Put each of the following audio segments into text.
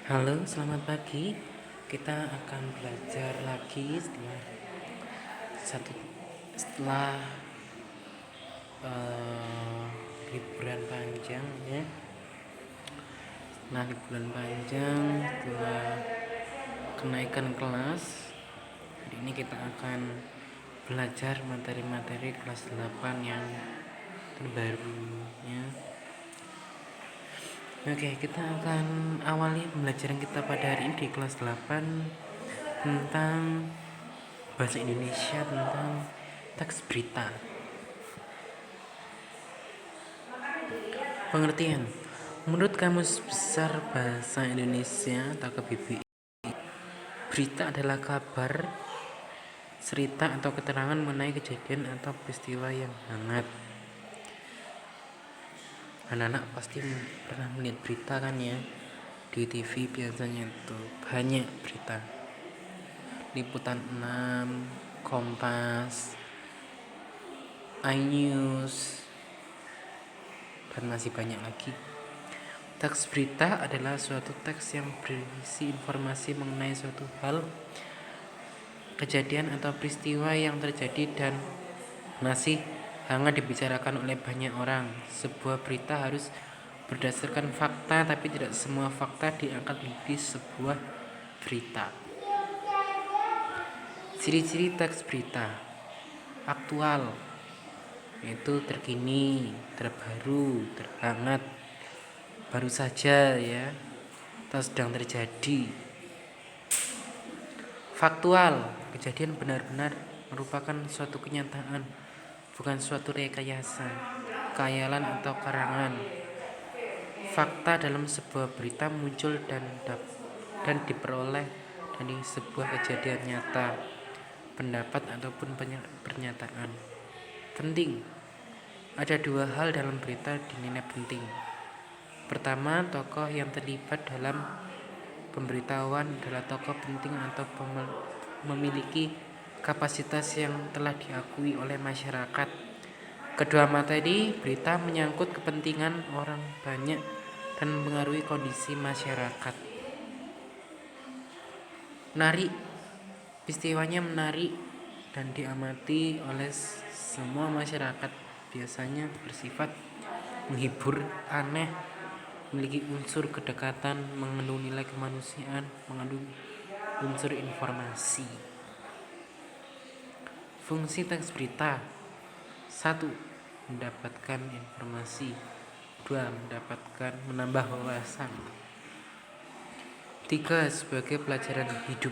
Halo, selamat pagi. Kita akan belajar lagi satu setelah eh, liburan panjang ya. Setelah liburan panjang, setelah kenaikan kelas, hari ini kita akan belajar materi-materi kelas 8 yang terbaru ya. Oke, kita akan awali pembelajaran kita pada hari ini di kelas 8 tentang bahasa Indonesia, tentang teks berita. Pengertian. Menurut Kamus Besar Bahasa Indonesia atau KBBI, berita adalah kabar, cerita atau keterangan mengenai kejadian atau peristiwa yang hangat. Anak-anak pasti pernah melihat berita kan ya, di TV biasanya itu banyak berita. Liputan 6, Kompas, iNews, dan masih banyak lagi. Teks berita adalah suatu teks yang berisi informasi mengenai suatu hal, kejadian atau peristiwa yang terjadi dan masih hangat dibicarakan oleh banyak orang. Sebuah berita harus berdasarkan fakta, tapi tidak semua fakta diangkat di sebuah berita. Ciri-ciri teks berita: aktual, yaitu terkini, terbaru, terhangat, baru saja ya, atau sedang terjadi. Faktual, kejadian benar-benar merupakan suatu kenyataan, bukan suatu rekayasa, khayalan atau karangan. Fakta dalam sebuah berita muncul dan diperoleh dari sebuah kejadian nyata, pendapat ataupun pernyataan. Penting. Ada dua hal dalam berita dinilai penting. Pertama, tokoh yang terlibat dalam pemberitahuan adalah tokoh penting atau memiliki kapasitas yang telah diakui oleh masyarakat. Kedua materi berita menyangkut kepentingan orang banyak dan mempengaruhi kondisi masyarakat. Menarik, peristiwanya menarik dan diamati oleh semua masyarakat. Biasanya bersifat menghibur, aneh, memiliki unsur kedekatan, mengandung nilai kemanusiaan, mengandung unsur informasi. Fungsi teks berita: 1. Mendapatkan informasi. 2. Menambah wawasan. 3. Sebagai pelajaran hidup.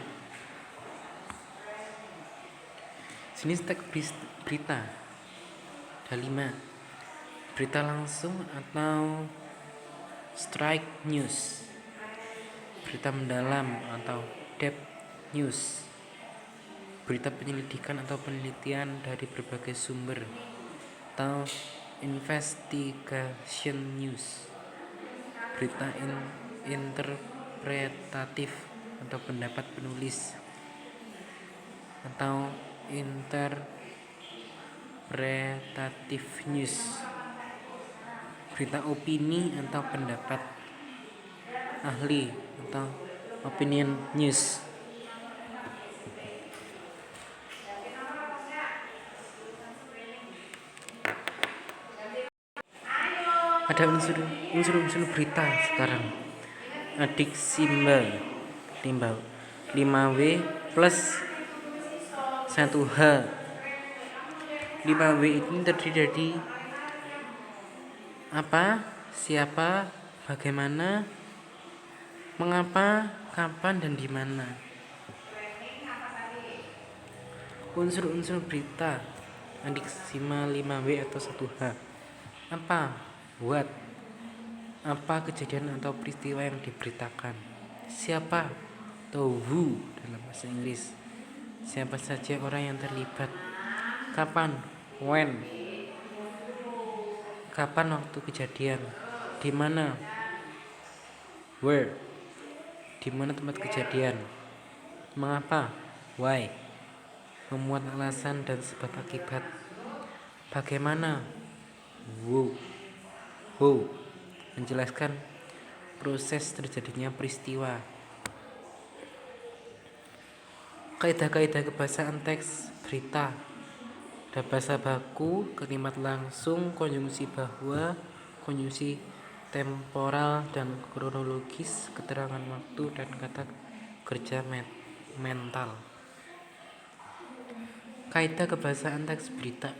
Jenis teks berita: ada 5. Berita langsung atau straight news, berita mendalam atau depth news, berita penyelidikan atau penelitian dari berbagai sumber atau investigation news, berita interpretatif atau pendapat penulis atau interpretative news, berita opini atau pendapat ahli atau opinion news. Ada unsur berita sekarang. Adik simbol 5W plus 1H. 5W ini terdiri dari apa, siapa, bagaimana, mengapa, kapan, dan di mana. Unsur-unsur berita adiksima 5W atau 1H. Apa? What? Apa kejadian atau peristiwa yang diberitakan? Siapa? Atau who dalam bahasa Inggris. Siapa saja orang yang terlibat. Kapan? When? Kapan waktu kejadian? Di mana? Where? Di mana tempat kejadian? Mengapa? Why? Memuat alasan dan sebab akibat. Bagaimana? Who? Menjelaskan proses terjadinya peristiwa. Kaidah-kaidah kebahasaan teks berita. Ada bahasa baku, kalimat langsung, konjungsi bahwa, konjungsi temporal dan kronologis, keterangan waktu, dan kata kerja mental. Kaidah kebahasaan teks berita.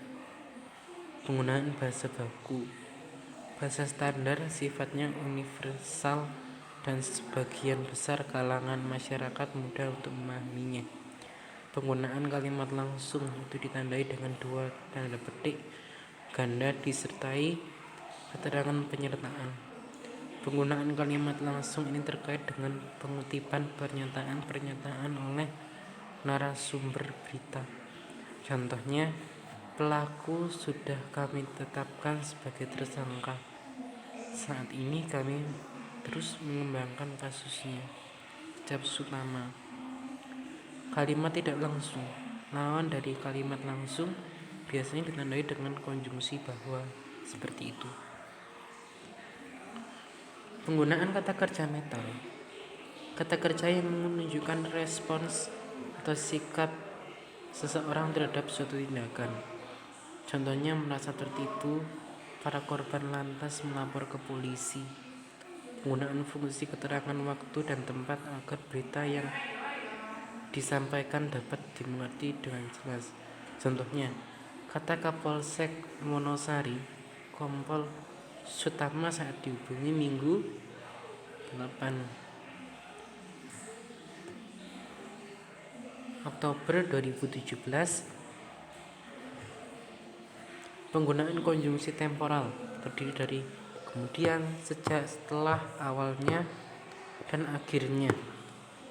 Penggunaan bahasa baku. Bahasa standar sifatnya universal dan sebagian besar kalangan masyarakat mudah untuk memahaminya. Penggunaan kalimat langsung itu ditandai dengan dua tanda petik ganda disertai keterangan penyertaan. Penggunaan kalimat langsung ini terkait dengan pengutipan pernyataan-pernyataan oleh narasumber berita. Contohnya, pelaku sudah kami tetapkan sebagai tersangka. Saat ini kami terus mengembangkan kasusnya. Ucap Sutama. Kalimat tidak langsung. Lawan dari kalimat langsung biasanya ditandai dengan konjungsi bahwa, seperti itu. Penggunaan kata kerja metal. Kata kerja yang menunjukkan respons atau sikap seseorang terhadap suatu tindakan. Contohnya merasa tertipu, para korban lantas melapor ke polisi. Penggunaan fungsi keterangan waktu dan tempat agar berita yang disampaikan dapat dimengerti dengan jelas. Contohnya, kata Kapolsek Wonosari, Kompol Sutama saat dihubungi Minggu 8 Oktober 2017. Penggunaan konjungsi temporal terdiri dari kemudian, sejak, setelah, awalnya, dan akhirnya.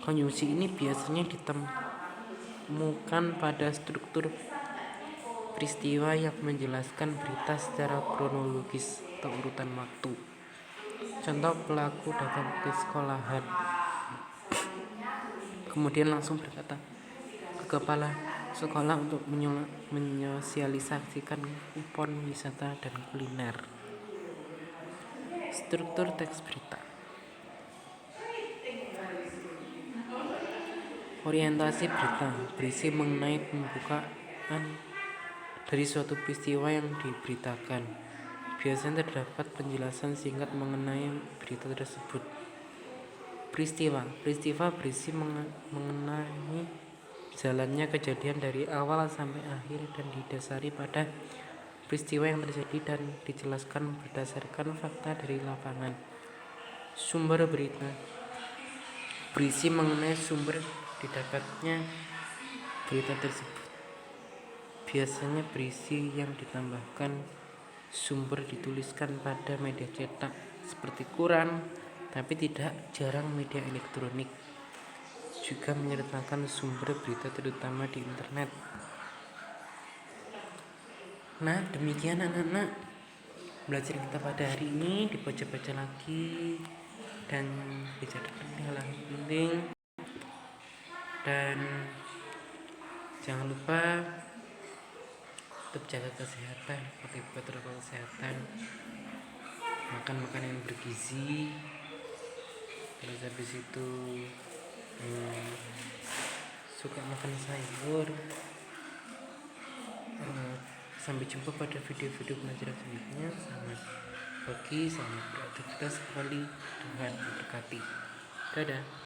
Konjungsi ini biasanya ditemukan pada struktur peristiwa yang menjelaskan berita secara kronologis atau urutan waktu. Contoh, pelaku datang ke sekolahan, kemudian langsung berkata ke kepala sekolah untuk menyosialisasikan kupon wisata dan kuliner. Struktur teks berita. Orientasi berita berisi mengenai pembukaan dari suatu peristiwa yang diberitakan. Biasanya terdapat penjelasan singkat mengenai berita tersebut. Peristiwa berisi mengenai jalannya kejadian dari awal sampai akhir dan didasari pada peristiwa yang terjadi dan dijelaskan berdasarkan fakta dari lapangan. Sumber berita berisi mengenai sumber didapatnya berita tersebut. Biasanya berisi yang ditambahkan sumber dituliskan pada media cetak seperti koran, tapi tidak jarang media elektronik juga menyertakan sumber berita terutama di internet. Nah, demikian anak-anak belajar kita pada hari ini. Dibaca-baca lagi dan bicarakan hal yang penting, dan jangan lupa tetap jaga kesehatan, pakai protokol kesehatan, makan makanan yang bergizi, terus habis itu suka makan sayur. Sampai jumpa pada video-video pelajaran selanjutnya. Selamat pagi, selamat beraktivitas kembali, Tuhan memberkati. Dadah.